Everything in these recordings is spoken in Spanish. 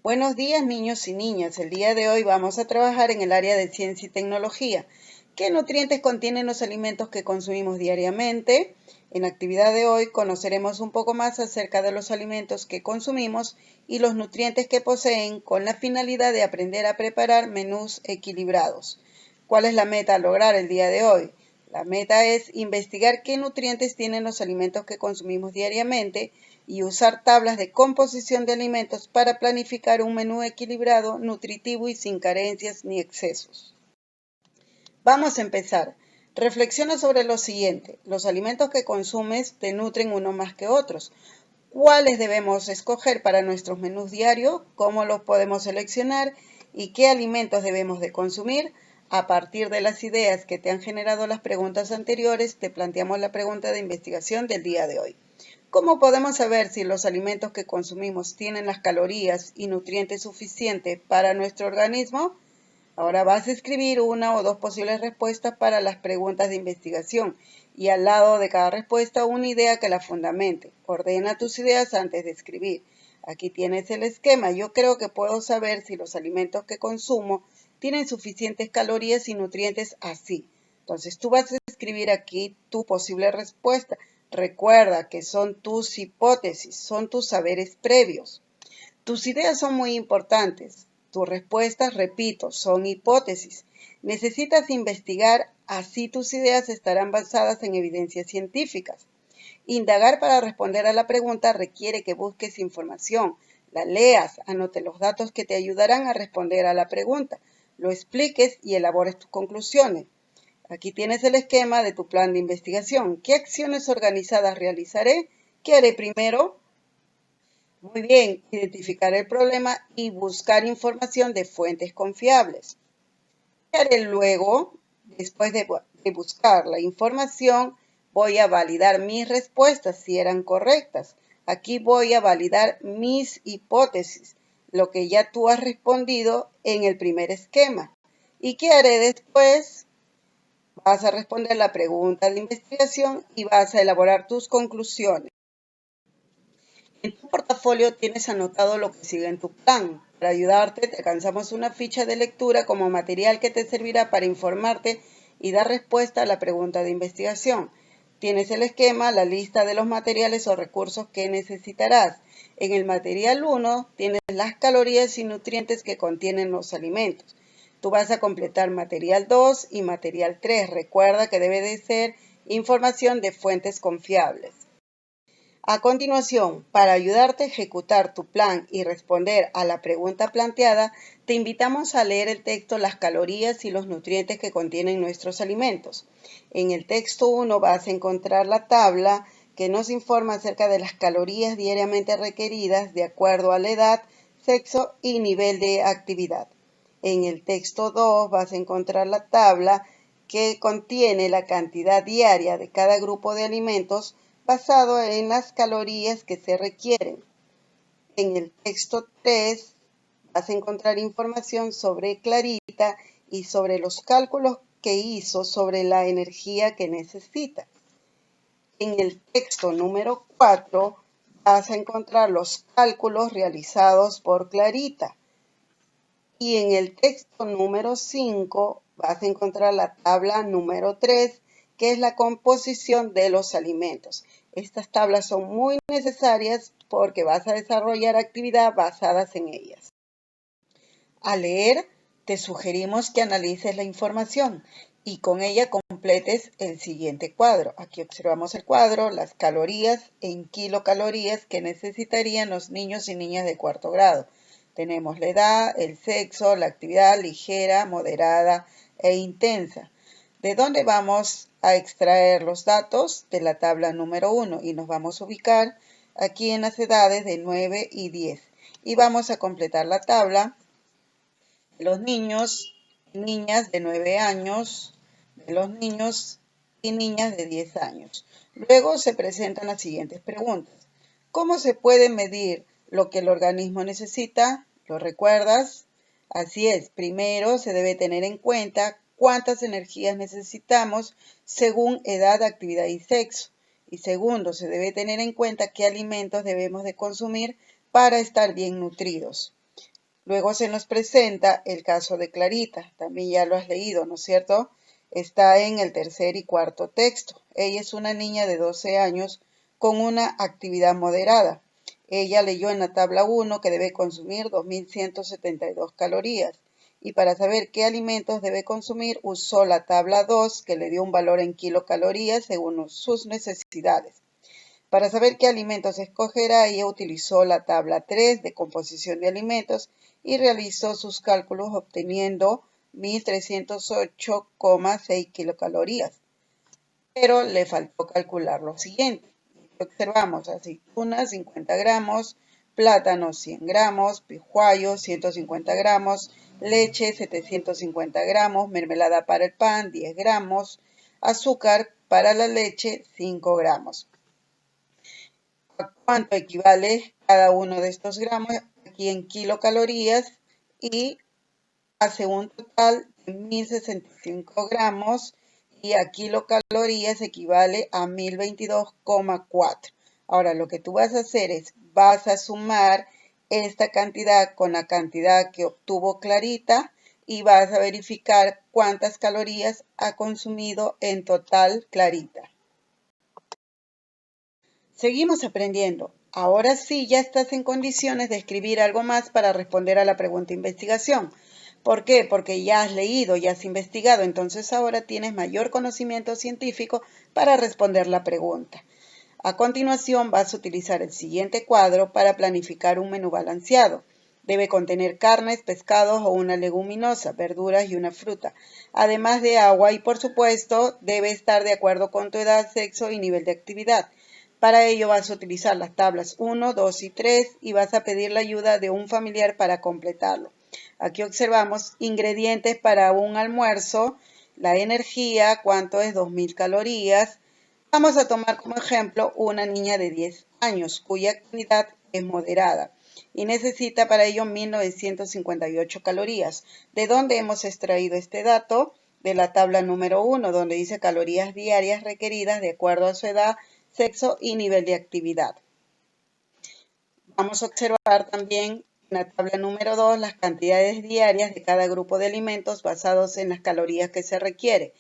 Buenos días, niños y niñas. El día de hoy vamos a trabajar en el área de ciencia y tecnología. ¿Qué nutrientes contienen los alimentos que consumimos diariamente? En la actividad de hoy conoceremos un poco más acerca de los alimentos que consumimos y los nutrientes que poseen con la finalidad de aprender a preparar menús equilibrados. ¿Cuál es la meta a lograr el día de hoy? La meta es investigar qué nutrientes tienen los alimentos que consumimos diariamente y usar tablas de composición de alimentos para planificar un menú equilibrado, nutritivo y sin carencias ni excesos. Vamos a empezar. Reflexiona sobre lo siguiente. Los alimentos que consumes te nutren uno más que otros. ¿Cuáles debemos escoger para nuestros menús diarios? ¿Cómo los podemos seleccionar? ¿Y qué alimentos debemos de consumir? A partir de las ideas que te han generado las preguntas anteriores, te planteamos la pregunta de investigación del día de hoy. ¿Cómo podemos saber si los alimentos que consumimos tienen las calorías y nutrientes suficientes para nuestro organismo? Ahora vas a escribir una o dos posibles respuestas para las preguntas de investigación y al lado de cada respuesta una idea que la fundamente. Ordena tus ideas antes de escribir. Aquí tienes el esquema. Yo creo que puedo saber si los alimentos que consumo tienen suficientes calorías y nutrientes así. Entonces tú vas a escribir aquí tu posible respuesta. Recuerda que son tus hipótesis, son tus saberes previos. Tus ideas son muy importantes. Tus respuestas, repito, son hipótesis. Necesitas investigar, así tus ideas estarán basadas en evidencias científicas. Indagar para responder a la pregunta requiere que busques información, la leas, anote los datos que te ayudarán a responder a la pregunta, lo expliques y elabores tus conclusiones. Aquí tienes el esquema de tu plan de investigación. ¿Qué acciones organizadas realizaré? ¿Qué haré primero? Muy bien, identificar el problema y buscar información de fuentes confiables. ¿Qué haré luego? Después de buscar la información, voy a validar mis respuestas si eran correctas. Aquí voy a validar mis hipótesis, lo que ya tú has respondido en el primer esquema. ¿Y qué haré después? Vas a responder la pregunta de investigación y vas a elaborar tus conclusiones. En tu portafolio tienes anotado lo que sigue en tu plan. Para ayudarte, te alcanzamos una ficha de lectura como material que te servirá para informarte y dar respuesta a la pregunta de investigación. Tienes el esquema, la lista de los materiales o recursos que necesitarás. En el material 1 tienes las calorías y nutrientes que contienen los alimentos. Tú vas a completar material 2 y material 3. Recuerda que debe de ser información de fuentes confiables. A continuación, para ayudarte a ejecutar tu plan y responder a la pregunta planteada, te invitamos a leer el texto Las calorías y los nutrientes que contienen nuestros alimentos. En el texto 1 vas a encontrar la tabla que nos informa acerca de las calorías diariamente requeridas de acuerdo a la edad, sexo y nivel de actividad. En el texto 2 vas a encontrar la tabla que contiene la cantidad diaria de cada grupo de alimentos basado en las calorías que se requieren. En el texto 3 vas a encontrar información sobre Clarita y sobre los cálculos que hizo sobre la energía que necesita. En el texto número 4 vas a encontrar los cálculos realizados por Clarita. Y en el texto número 5 vas a encontrar la tabla número 3, que es la composición de los alimentos. Estas tablas son muy necesarias porque vas a desarrollar actividades basadas en ellas. Al leer, te sugerimos que analices la información y con ella completes el siguiente cuadro. Aquí observamos el cuadro, las calorías en kilocalorías que necesitarían los niños y niñas de cuarto grado. Tenemos la edad, el sexo, la actividad ligera, moderada e intensa. ¿De dónde vamos a extraer los datos? De la tabla número 1 y nos vamos a ubicar aquí en las edades de 9 y 10. Y vamos a completar la tabla de los niños y niñas de 9 años, de los niños y niñas de 10 años. Luego se presentan las siguientes preguntas. ¿Cómo se puede medir lo que el organismo necesita? ¿Lo recuerdas? Así es, primero se debe tener en cuenta cuántas energías necesitamos según edad, actividad y sexo. Y segundo, se debe tener en cuenta qué alimentos debemos de consumir para estar bien nutridos. Luego se nos presenta el caso de Clarita, también ya lo has leído, ¿no es cierto? Está en el tercer y cuarto texto. Ella es una niña de 12 años con una actividad moderada. Ella leyó en la tabla 1 que debe consumir 2.172 calorías y para saber qué alimentos debe consumir usó la tabla 2 que le dio un valor en kilocalorías según sus necesidades. Para saber qué alimentos escogerá, ella utilizó la tabla 3 de composición de alimentos y realizó sus cálculos obteniendo 1.308,6 kilocalorías. Pero le faltó calcular lo siguiente. Observamos aceitunas 50 gramos, plátano 100 gramos, pijuayo 150 gramos, leche 750 gramos, mermelada para el pan 10 gramos, azúcar para la leche 5 gramos. ¿A cuánto equivale cada uno de estos gramos? Aquí en kilocalorías y hace un total de 1.065 gramos y a kilocalorías equivale a 1.022,4. Ahora lo que tú vas a hacer es, vas a sumar esta cantidad con la cantidad que obtuvo Clarita y vas a verificar cuántas calorías ha consumido en total Clarita. Seguimos aprendiendo. Ahora sí ya estás en condiciones de escribir algo más para responder a la pregunta de investigación. ¿Por qué? Porque ya has leído, ya has investigado, entonces ahora tienes mayor conocimiento científico para responder la pregunta. A continuación vas a utilizar el siguiente cuadro para planificar un menú balanceado. Debe contener carnes, pescados o una leguminosa, verduras y una fruta, además de agua y por supuesto debe estar de acuerdo con tu edad, sexo y nivel de actividad. Para ello vas a utilizar las tablas 1, 2 y 3 y vas a pedir la ayuda de un familiar para completarlo. Aquí observamos ingredientes para un almuerzo, la energía, cuánto es 2.000 calorías. Vamos a tomar como ejemplo una niña de 10 años cuya actividad es moderada y necesita para ello 1.958 calorías. ¿De dónde hemos extraído este dato? De la tabla número 1, donde dice calorías diarias requeridas de acuerdo a su edad, sexo y nivel de actividad. Vamos a observar también en la tabla número 2 las cantidades diarias de cada grupo de alimentos basados en las calorías que se requiere.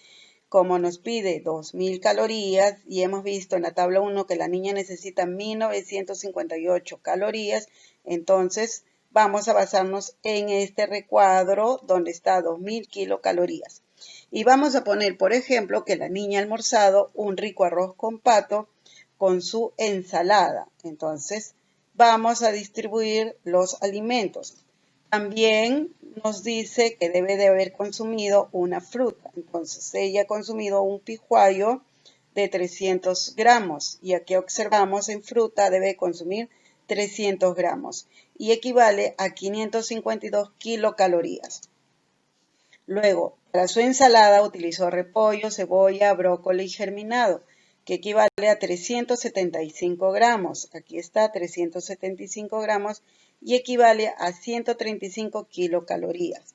Como nos pide 2.000 calorías y hemos visto en la tabla 1 que la niña necesita 1.958 calorías, entonces vamos a basarnos en este recuadro donde está 2.000 kilocalorías. Y vamos a poner, por ejemplo, que la niña ha almorzado un rico arroz con pato con su ensalada. Entonces, vamos a distribuir los alimentos. También nos dice que debe de haber consumido una fruta. Entonces, ella ha consumido un pijuayo de 300 gramos. Y aquí observamos en fruta debe consumir 300 gramos. Y equivale a 552 kilocalorías. Luego, para su ensalada utilizó repollo, cebolla, brócoli germinado, que equivale a 375 gramos. Aquí está, 375 gramos y equivale a 135 kilocalorías.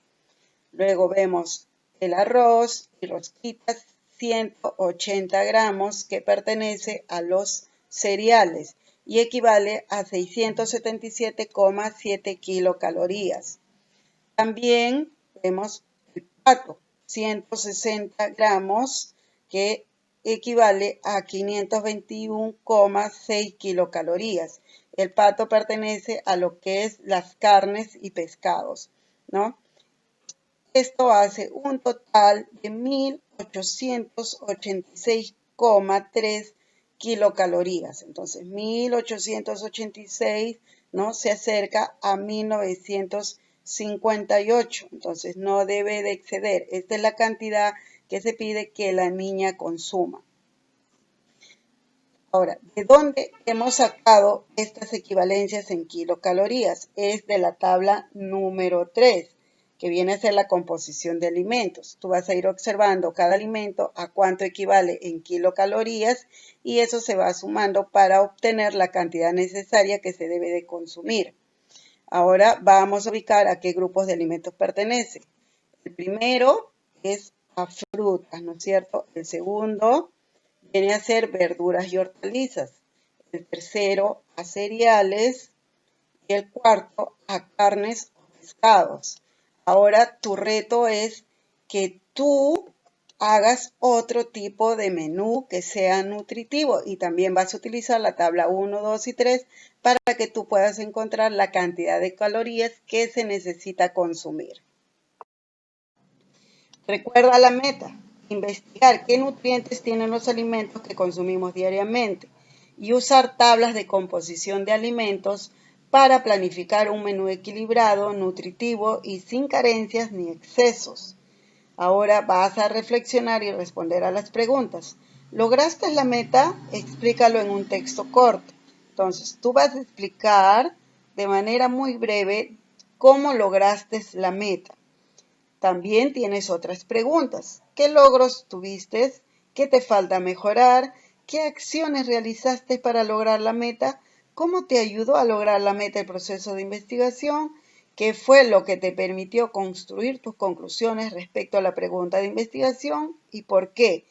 Luego vemos el arroz y rosquitas, 180 gramos, que pertenece a los cereales y equivale a 677,7 kilocalorías. También vemos pato, 160 gramos, que equivale a 521,6 kilocalorías. El pato pertenece a lo que es las carnes y pescados, ¿no? Esto hace un total de 1.886,3 kilocalorías. Entonces, 1.886, ¿no? Se acerca a 1.958. Entonces, no debe de exceder. Esta es la cantidad que se pide que la niña consuma. Ahora, ¿de dónde hemos sacado estas equivalencias en kilocalorías? Es de la tabla número 3. Que viene a ser la composición de alimentos. Tú vas a ir observando cada alimento a cuánto equivale en kilocalorías y eso se va sumando para obtener la cantidad necesaria que se debe de consumir. Ahora vamos a ubicar a qué grupos de alimentos pertenece. El primero es a frutas, ¿no es cierto? El segundo viene a ser verduras y hortalizas. El tercero a cereales y el cuarto a carnes o pescados. Ahora tu reto es que tú hagas otro tipo de menú que sea nutritivo y también vas a utilizar la tabla 1, 2 y 3 para que tú puedas encontrar la cantidad de calorías que se necesita consumir. Recuerda la meta, investigar qué nutrientes tienen los alimentos que consumimos diariamente y usar tablas de composición de alimentos para planificar un menú equilibrado, nutritivo y sin carencias ni excesos. Ahora vas a reflexionar y responder a las preguntas. ¿Lograste la meta? Explícalo en un texto corto. Entonces, tú vas a explicar de manera muy breve cómo lograste la meta. También tienes otras preguntas. ¿Qué logros tuviste? ¿Qué te falta mejorar? ¿Qué acciones realizaste para lograr la meta? ¿Cómo te ayudó a lograr la meta el proceso de investigación? ¿Qué fue lo que te permitió construir tus conclusiones respecto a la pregunta de investigación? ¿Y por qué?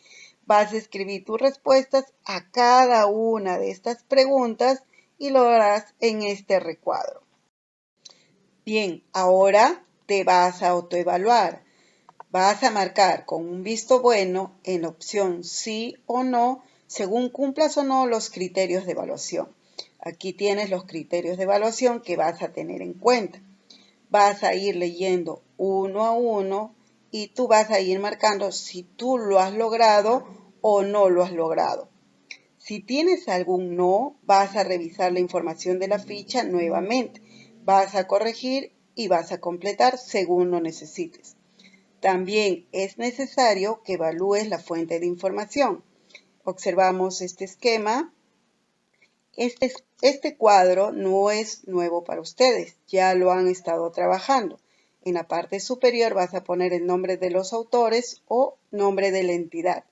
Vas a escribir tus respuestas a cada una de estas preguntas y lo harás en este recuadro. Bien, ahora te vas a autoevaluar. Vas a marcar con un visto bueno en la opción sí o no, según cumplas o no los criterios de evaluación. Aquí tienes los criterios de evaluación que vas a tener en cuenta. Vas a ir leyendo uno a uno y tú vas a ir marcando si tú lo has logrado o no lo has logrado. Si tienes algún no, vas a revisar la información de la ficha nuevamente. Vas a corregir y vas a completar según lo necesites. También es necesario que evalúes la fuente de información. Observamos este esquema. Este cuadro no es nuevo para ustedes, ya lo han estado trabajando. En la parte superior vas a poner el nombre de los autores o nombre de la entidad.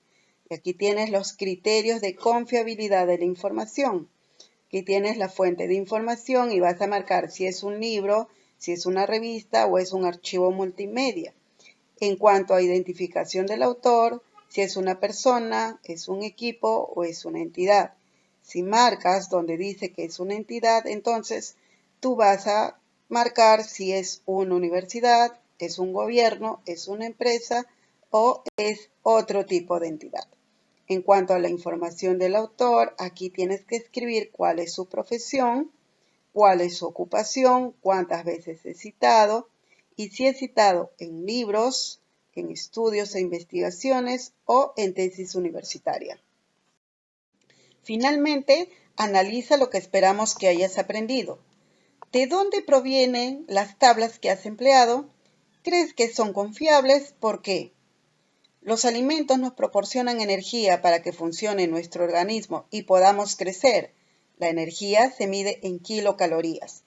Y aquí tienes los criterios de confiabilidad de la información. Aquí tienes la fuente de información y vas a marcar si es un libro, si es una revista o es un archivo multimedia. En cuanto a identificación del autor, si es una persona, es un equipo o es una entidad. Si marcas donde dice que es una entidad, entonces tú vas a marcar si es una universidad, es un gobierno, es una empresa o es otro tipo de entidad. En cuanto a la información del autor, aquí tienes que escribir cuál es su profesión, cuál es su ocupación, cuántas veces es citado y si es citado en libros, en estudios e investigaciones o en tesis universitaria. Finalmente, analiza lo que esperamos que hayas aprendido. ¿De dónde provienen las tablas que has empleado? ¿Crees que son confiables? ¿Por qué? Los alimentos nos proporcionan energía para que funcione nuestro organismo y podamos crecer. La energía se mide en kilocalorías.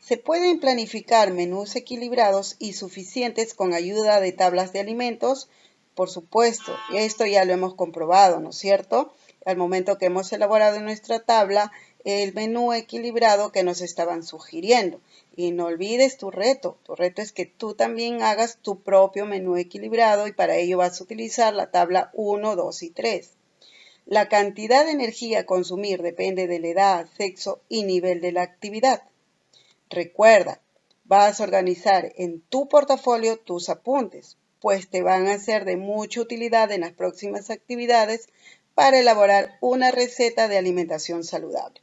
Se pueden planificar menús equilibrados y suficientes con ayuda de tablas de alimentos, por supuesto, y esto ya lo hemos comprobado, ¿no es cierto? Al momento que hemos elaborado en nuestra tabla el menú equilibrado que nos estaban sugiriendo. Y no olvides tu reto es que tú también hagas tu propio menú equilibrado y para ello vas a utilizar la tabla 1, 2 y 3. La cantidad de energía a consumir depende de la edad, sexo y nivel de la actividad. Recuerda, vas a organizar en tu portafolio tus apuntes, pues te van a ser de mucha utilidad en las próximas actividades para elaborar una receta de alimentación saludable.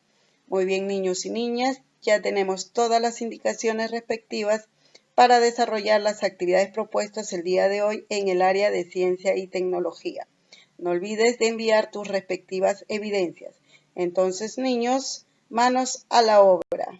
Muy bien, niños y niñas, ya tenemos todas las indicaciones respectivas para desarrollar las actividades propuestas el día de hoy en el área de ciencia y tecnología. No olvides de enviar tus respectivas evidencias. Entonces, niños, manos a la obra.